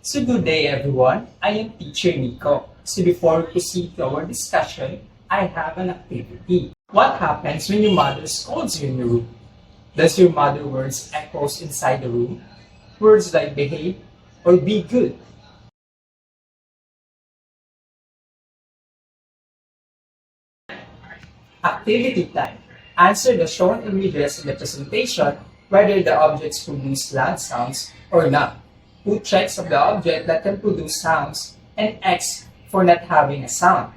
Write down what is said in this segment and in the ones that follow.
So good day everyone, I am teacher Nico. So before we proceed to our discussion, I have an activity. What happens when your mother scolds you in your room? Does your mother words echoes inside the room? Words like behave or be good? Activity time. Answer the shown images in the presentation whether the objects produce loud sounds or not. Put checks of the object that can produce sounds and X for not having a sound.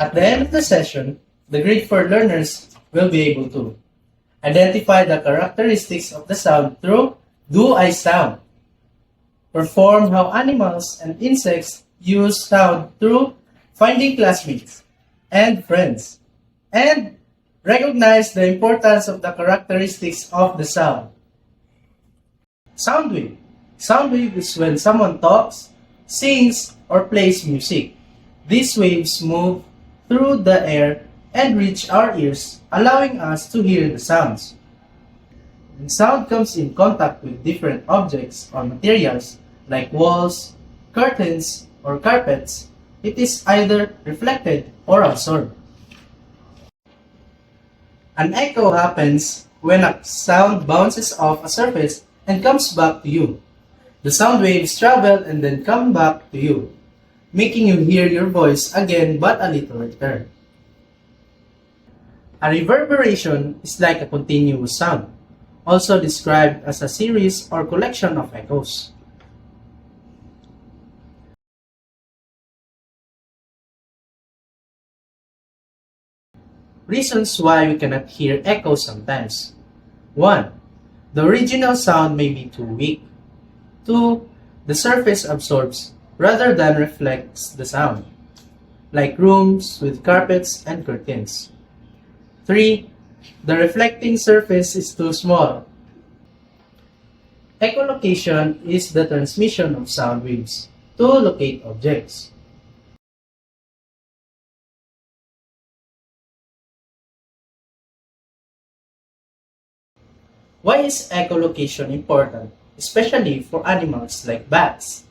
At the end of the session, the grade 4 learners will be able to identify the characteristics of the sound through Do I Sound, perform how animals and insects use sound through finding classmates and friends, and recognize the importance of the characteristics of the sound. Sound wave. Sound wave is when someone talks, sings, or plays music. These waves move through the air and reach our ears, allowing us to hear the sounds. When sound comes in contact with different objects or materials like walls, curtains, or carpets, it is either reflected or absorbed. An echo happens when a sound bounces off a surface and comes back to you. The sound waves travel and then come back to you, making you hear your voice again but a little later. A reverberation is like a continuous sound, also described as a series or collection of echoes. Reasons why we cannot hear echoes sometimes. 1. The original sound may be too weak. 2. The surface absorbs rather than reflects the sound, like rooms with carpets and curtains. 3. The reflecting surface is too small. Echolocation is the transmission of sound waves to locate objects. Why is echolocation important, especially for animals like bats?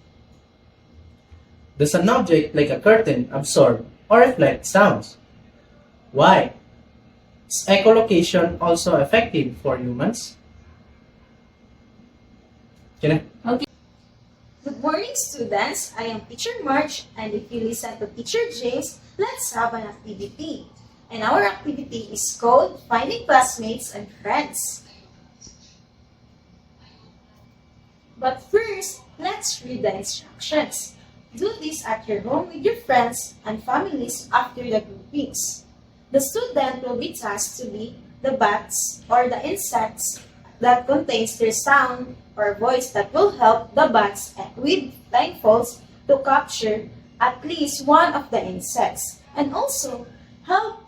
Does an object like a curtain absorb or reflect sounds? Why? Is echolocation also effective for humans? Can I? Good morning, students. I am Teacher March, and if you listen to Teacher James, let's have an activity. And our activity is called Finding Classmates and Friends. But first, let's read the instructions. Do this at your home with your friends and families after the groupings. The student will be tasked to be the bats or the insects that contains their sound or voice that will help the bats with blindfolds to capture at least one of the insects and also help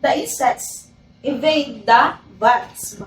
the insects evade the bats.